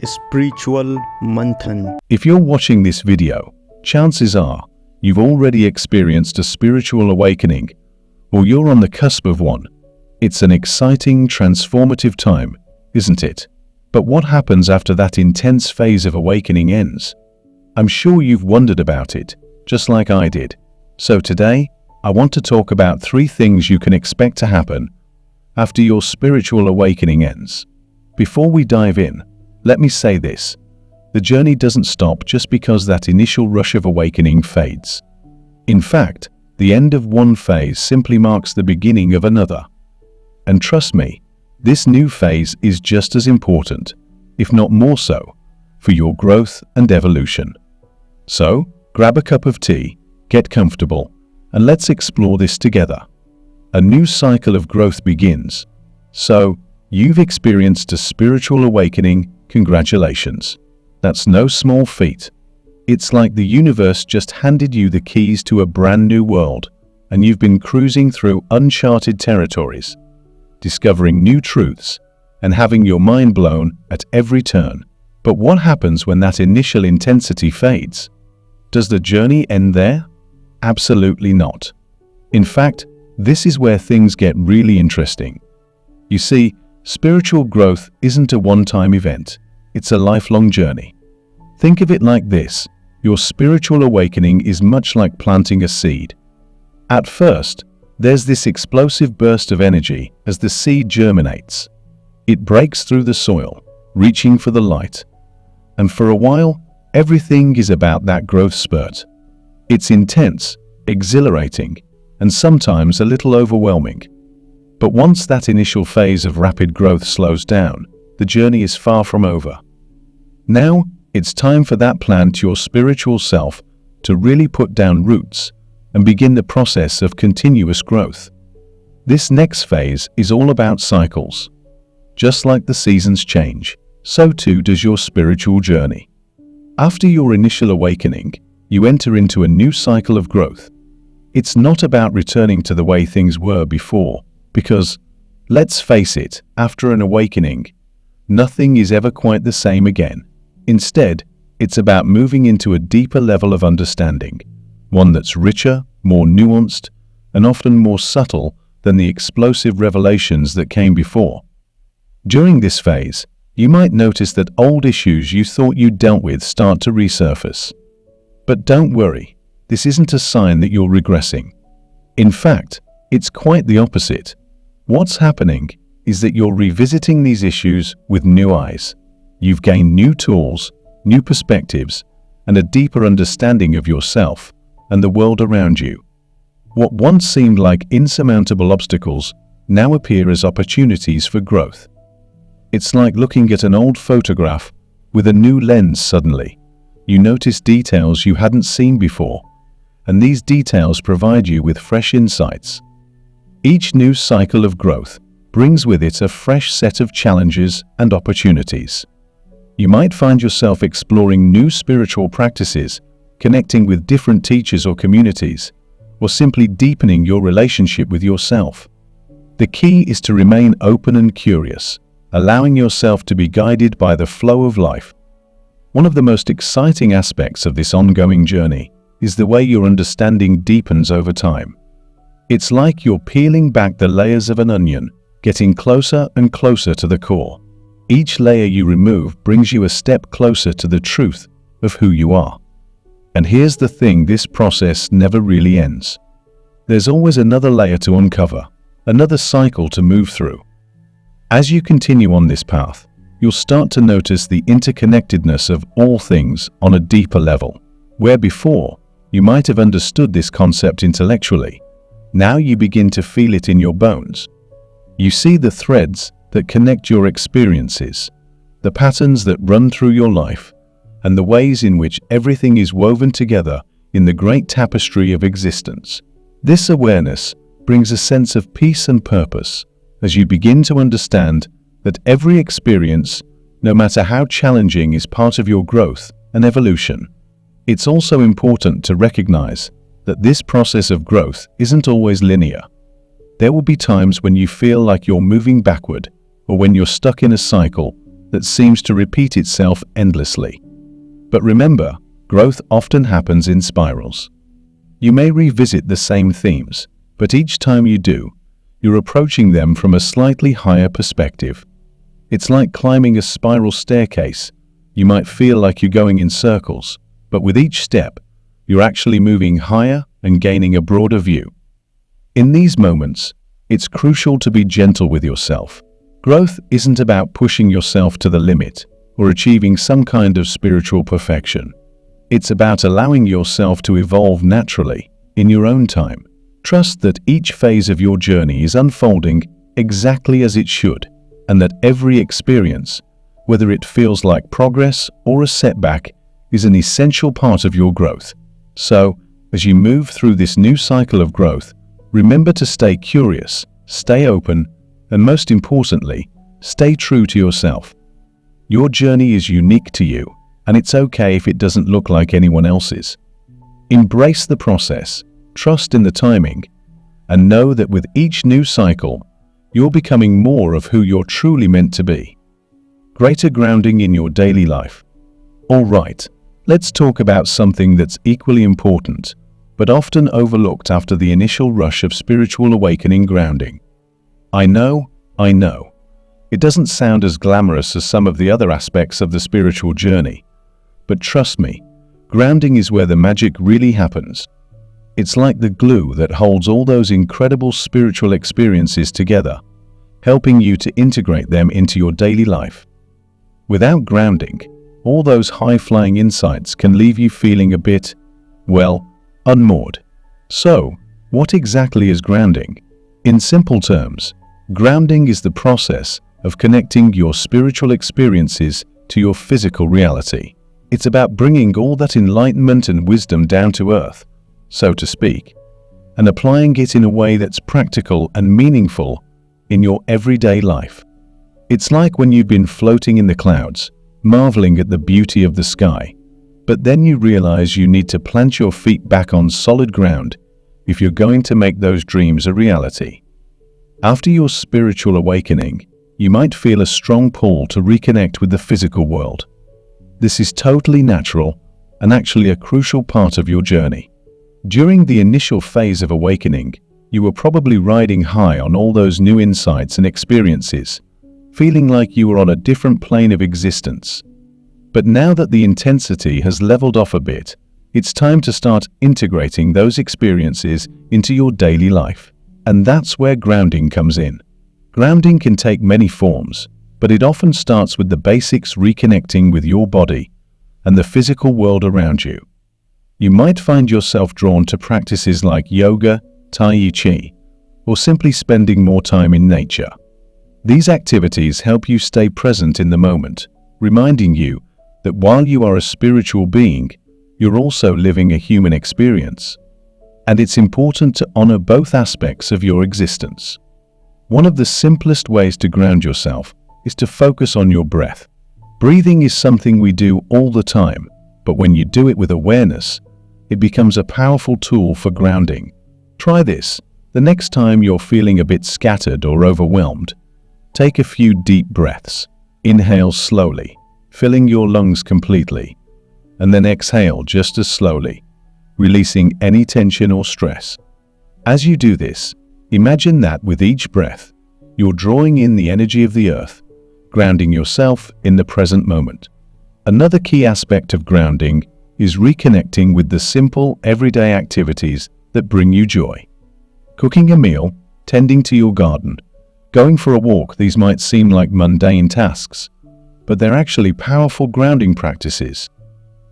Spiritual Manthan. If you're watching this video, chances are you've already experienced a spiritual awakening, or you're on the cusp of one. It's an exciting, transformative time, isn't it? But what happens after that intense phase of awakening ends? I'm sure you've wondered about it, just like I did. So today, I want to talk about 3 things you can expect to happen after your spiritual awakening ends. Before we dive in, let me say this: the journey doesn't stop just because that initial rush of awakening fades. In fact, the end of one phase simply marks the beginning of another. And trust me, this new phase is just as important, if not more so, for your growth and evolution. So, grab a cup of tea, get comfortable, and let's explore this together. A new cycle of growth begins. So, you've experienced a spiritual awakening. Congratulations. That's no small feat. It's like the universe just handed you the keys to a brand new world, and you've been cruising through uncharted territories, discovering new truths, and having your mind blown at every turn. But what happens when that initial intensity fades? Does the journey end there? Absolutely not. In fact, this is where things get really interesting. You see, spiritual growth isn't a one-time event. It's a lifelong journey. Think of it like this: your spiritual awakening is much like planting a seed. At first, there's this explosive burst of energy as the seed germinates. It breaks through the soil, reaching for the light. And for a while, everything is about that growth spurt. It's intense, exhilarating, and sometimes a little overwhelming. But once that initial phase of rapid growth slows down, the journey is far from over. Now, it's time for that plant, your spiritual self, to really put down roots and begin the process of continuous growth. This next phase is all about cycles. Just like the seasons change, so too does your spiritual journey. After your initial awakening, you enter into a new cycle of growth. It's not about returning to the way things were before, because, let's face it, after an awakening, nothing is ever quite the same again. Instead, it's about moving into a deeper level of understanding, one that's richer, more nuanced, and often more subtle than the explosive revelations that came before. During this phase, you might notice that old issues you thought you'd dealt with start to resurface. But don't worry, this isn't a sign that you're regressing. In fact, it's quite the opposite. What's happening is that you're revisiting these issues with new eyes. You've gained new tools, new perspectives, and a deeper understanding of yourself and the world around you. What once seemed like insurmountable obstacles now appear as opportunities for growth. It's like looking at an old photograph with a new lens suddenly. You notice details you hadn't seen before, and these details provide you with fresh insights. Each new cycle of growth brings with it a fresh set of challenges and opportunities. You might find yourself exploring new spiritual practices, connecting with different teachers or communities, or simply deepening your relationship with yourself. The key is to remain open and curious, allowing yourself to be guided by the flow of life. One of the most exciting aspects of this ongoing journey is the way your understanding deepens over time. It's like you're peeling back the layers of an onion, getting closer and closer to the core. Each layer you remove brings you a step closer to the truth of who you are. And here's the thing: this process never really ends. There's always another layer to uncover, another cycle to move through. As you continue on this path, you'll start to notice the interconnectedness of all things on a deeper level. Where before, you might have understood this concept intellectually, now you begin to feel it in your bones. You see the threads that connect your experiences, the patterns that run through your life, and the ways in which everything is woven together in the great tapestry of existence. This awareness brings a sense of peace and purpose as you begin to understand that every experience, no matter how challenging, is part of your growth and evolution. It's also important to recognize that this process of growth isn't always linear. There will be times when you feel like you're moving backward, or when you're stuck in a cycle that seems to repeat itself endlessly. But remember, growth often happens in spirals. You may revisit the same themes, but each time you do, you're approaching them from a slightly higher perspective. It's like climbing a spiral staircase. You might feel like you're going in circles, but with each step, you're actually moving higher and gaining a broader view. In these moments, it's crucial to be gentle with yourself. Growth isn't about pushing yourself to the limit or achieving some kind of spiritual perfection. It's about allowing yourself to evolve naturally, in your own time. Trust that each phase of your journey is unfolding exactly as it should, and that every experience, whether it feels like progress or a setback, is an essential part of your growth. So, as you move through this new cycle of growth, remember to stay curious, stay open, and most importantly, stay true to yourself. Your journey is unique to you, and it's okay if it doesn't look like anyone else's. Embrace the process, trust in the timing, and know that with each new cycle, you're becoming more of who you're truly meant to be. Greater grounding in your daily life. All right, let's talk about something that's equally important, but often overlooked after the initial rush of spiritual awakening: grounding. I know. It doesn't sound as glamorous as some of the other aspects of the spiritual journey. But trust me, grounding is where the magic really happens. It's like the glue that holds all those incredible spiritual experiences together, helping you to integrate them into your daily life. Without grounding, all those high-flying insights can leave you feeling a bit, well, unmoored. So, what exactly is grounding? In simple terms, grounding is the process of connecting your spiritual experiences to your physical reality. It's about bringing all that enlightenment and wisdom down to earth, so to speak, and applying it in a way that's practical and meaningful in your everyday life. It's like when you've been floating in the clouds, marveling at the beauty of the sky, but then you realize you need to plant your feet back on solid ground if you're going to make those dreams a reality. After your spiritual awakening, you might feel a strong pull to reconnect with the physical world. This is totally natural and actually a crucial part of your journey. During the initial phase of awakening, you were probably riding high on all those new insights and experiences, feeling like you were on a different plane of existence. But now that the intensity has leveled off a bit, it's time to start integrating those experiences into your daily life. And that's where grounding comes in. Grounding can take many forms, but it often starts with the basics: reconnecting with your body and the physical world around you. You might find yourself drawn to practices like yoga, tai chi, or simply spending more time in nature. These activities help you stay present in the moment, reminding you that while you are a spiritual being, you're also living a human experience. And it's important to honor both aspects of your existence. One of the simplest ways to ground yourself is to focus on your breath. Breathing is something we do all the time, but when you do it with awareness, it becomes a powerful tool for grounding. Try this. The next time you're feeling a bit scattered or overwhelmed, take a few deep breaths. Inhale slowly, filling your lungs completely, and then exhale just as slowly, releasing any tension or stress. As you do this, imagine that with each breath, you're drawing in the energy of the earth, grounding yourself in the present moment. Another key aspect of grounding is reconnecting with the simple, everyday activities that bring you joy. Cooking a meal, tending to your garden, going for a walk. These might seem like mundane tasks, but they're actually powerful grounding practices.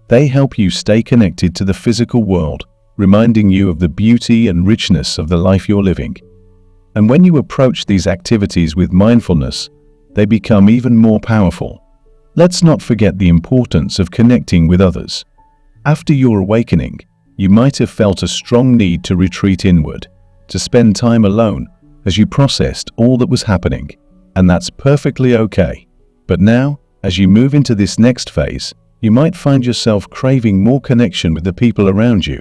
They help you stay connected to the physical world, reminding you of the beauty and richness of the life you're living. And when you approach these activities with mindfulness, they become even more powerful. Let's not forget the importance of connecting with others. After your awakening, you might have felt a strong need to retreat inward, to spend time alone as you processed all that was happening, and that's perfectly okay. But now, as you move into this next phase, you might find yourself craving more connection with the people around you.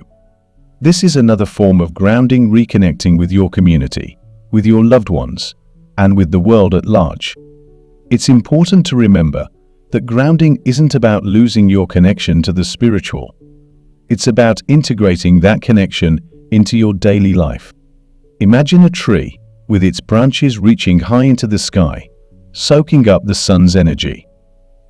This is another form of grounding, reconnecting with your community, with your loved ones, and with the world at large. It's important to remember that grounding isn't about losing your connection to the spiritual. It's about integrating that connection into your daily life. Imagine a tree with its branches reaching high into the sky, soaking up the sun's energy.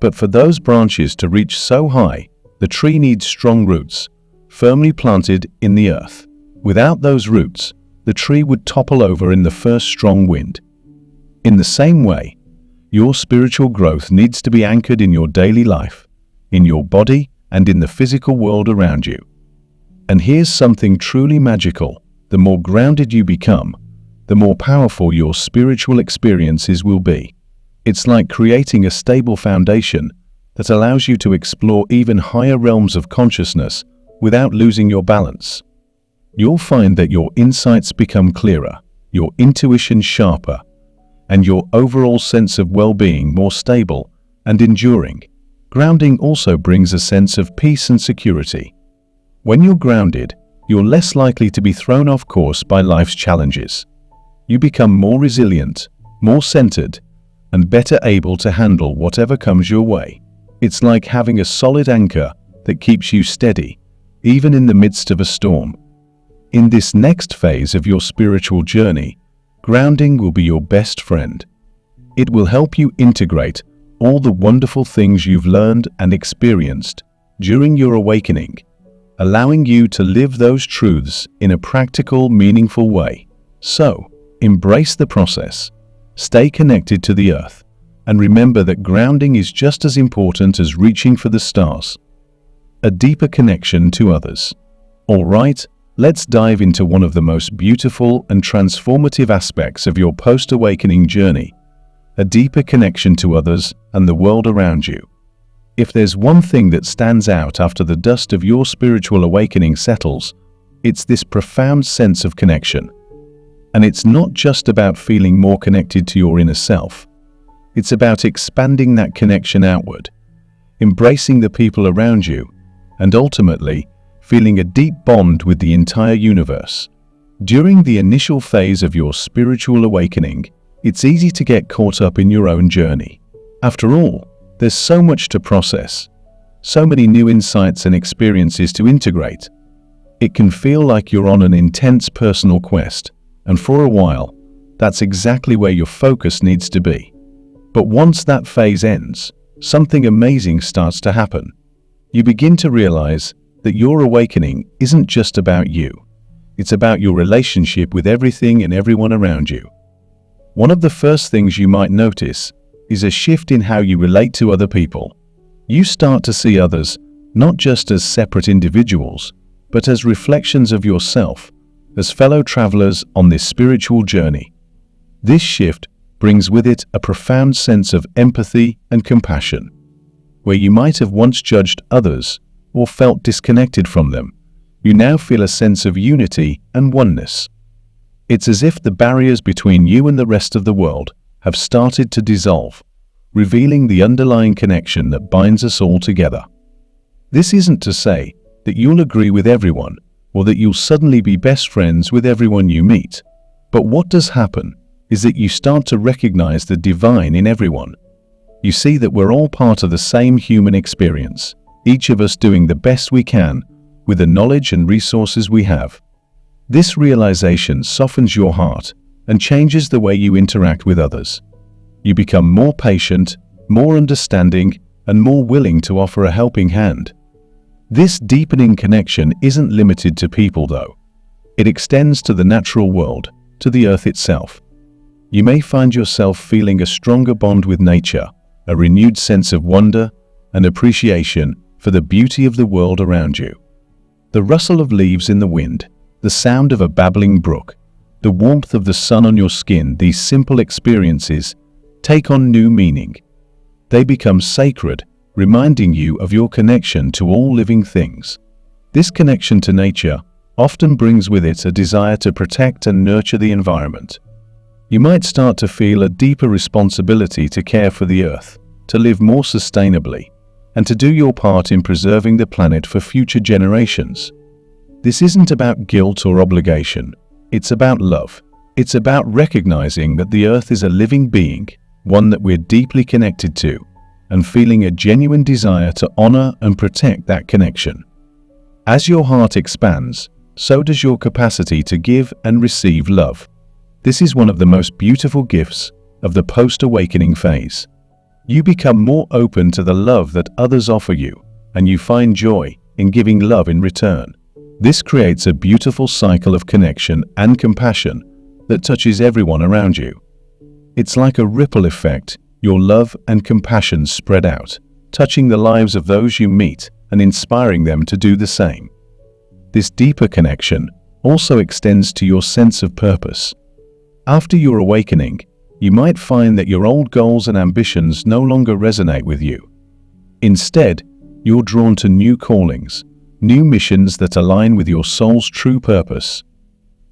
But for those branches to reach so high, the tree needs strong roots, firmly planted in the earth. Without those roots, the tree would topple over in the first strong wind. In the same way, your spiritual growth needs to be anchored in your daily life, in your body, and in the physical world around you. And here's something truly magical. The more grounded you become, the more powerful your spiritual experiences will be. It's like creating a stable foundation that allows you to explore even higher realms of consciousness without losing your balance. You'll find that your insights become clearer, your intuition sharper, and your overall sense of well-being more stable and enduring. Grounding also brings a sense of peace and security. When you're grounded, you're less likely to be thrown off course by life's challenges. You become more resilient, more centered, and better able to handle whatever comes your way. It's like having a solid anchor that keeps you steady, even in the midst of a storm. In this next phase of your spiritual journey, grounding will be your best friend. It will help you integrate all the wonderful things you've learned and experienced during your awakening, allowing you to live those truths in a practical, meaningful way. So, embrace the process, stay connected to the earth, and remember that grounding is just as important as reaching for the stars. A deeper connection to others. All right, let's dive into one of the most beautiful and transformative aspects of your post-awakening journey, a deeper connection to others and the world around you. If there's one thing that stands out after the dust of your spiritual awakening settles, it's this profound sense of connection. And it's not just about feeling more connected to your inner self. It's about expanding that connection outward, embracing the people around you, and ultimately, feeling a deep bond with the entire universe. During the initial phase of your spiritual awakening, it's easy to get caught up in your own journey. After all, there's so much to process, so many new insights and experiences to integrate. It can feel like you're on an intense personal quest, and for a while, that's exactly where your focus needs to be. But once that phase ends, something amazing starts to happen. You begin to realize that your awakening isn't just about you. It's about your relationship with everything and everyone around you. One of the first things you might notice is a shift in how you relate to other people. You start to see others not just as separate individuals, but as reflections of yourself, as fellow travelers on this spiritual journey. This shift brings with it a profound sense of empathy and compassion. Where you might have once judged others or felt disconnected from them, you now feel a sense of unity and oneness. It's as if the barriers between you and the rest of the world have started to dissolve, revealing the underlying connection that binds us all together. This isn't to say that you'll agree with everyone or that you'll suddenly be best friends with everyone you meet. But what does happen is that you start to recognize the divine in everyone. You see that we're all part of the same human experience, each of us doing the best we can with the knowledge and resources we have. This realization softens your heart and changes the way you interact with others. You become more patient, more understanding, and more willing to offer a helping hand. This deepening connection isn't limited to people, though. It extends to the natural world, to the earth itself. You may find yourself feeling a stronger bond with nature, a renewed sense of wonder and appreciation for the beauty of the world around you. The rustle of leaves in the wind, the sound of a babbling brook, the warmth of the sun on your skin, these simple experiences take on new meaning. They become sacred, reminding you of your connection to all living things. This connection to nature often brings with it a desire to protect and nurture the environment. You might start to feel a deeper responsibility to care for the earth, to live more sustainably, and to do your part in preserving the planet for future generations. This isn't about guilt or obligation. It's about love. It's about recognizing that the earth is a living being, one that we're deeply connected to, and feeling a genuine desire to honor and protect that connection. As your heart expands, so does your capacity to give and receive love. This is one of the most beautiful gifts of the post-awakening phase. You become more open to the love that others offer you, and you find joy in giving love in return. This creates a beautiful cycle of connection and compassion that touches everyone around you. It's like a ripple effect. Your love and compassion spread out, touching the lives of those you meet and inspiring them to do the same. This deeper connection also extends to your sense of purpose. After your awakening, you might find that your old goals and ambitions no longer resonate with you. Instead, you're drawn to new callings, new missions that align with your soul's true purpose.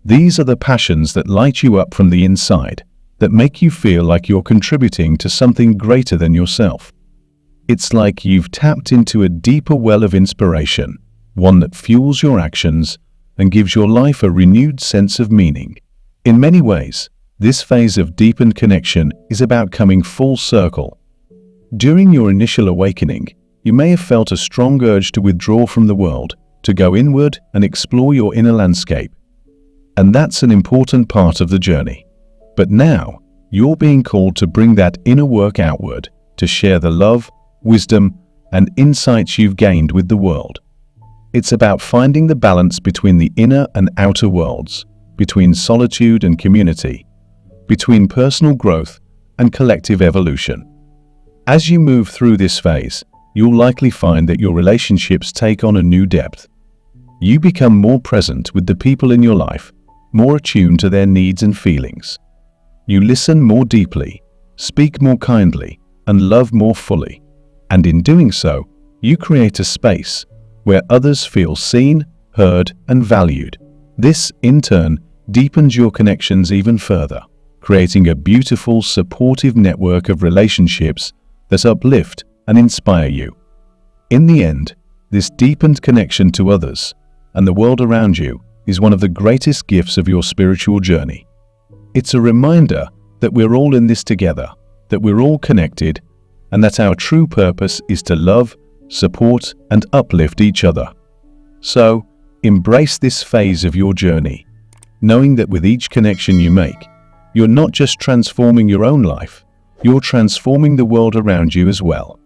These are the passions that light you up from the inside, that make you feel like you're contributing to something greater than yourself. It's like you've tapped into a deeper well of inspiration, one that fuels your actions and gives your life a renewed sense of meaning. In many ways, this phase of deepened connection is about coming full circle. During your initial awakening, you may have felt a strong urge to withdraw from the world, to go inward and explore your inner landscape. And that's an important part of the journey. But now, you're being called to bring that inner work outward, to share the love, wisdom, and insights you've gained with the world. It's about finding the balance between the inner and outer worlds, between solitude and community, between personal growth and collective evolution. As you move through this phase, you'll likely find that your relationships take on a new depth. You become more present with the people in your life, more attuned to their needs and feelings. You listen more deeply, speak more kindly, and love more fully. And in doing so, you create a space where others feel seen, heard, and valued. This, in turn, deepens your connections even further, creating a beautiful, supportive network of relationships that uplift and inspire you. In the end, this deepened connection to others and the world around you is one of the greatest gifts of your spiritual journey. It's a reminder that we're all in this together, that we're all connected, and that our true purpose is to love, support, and uplift each other. So, embrace this phase of your journey, knowing that with each connection you make, you're not just transforming your own life, you're transforming the world around you as well.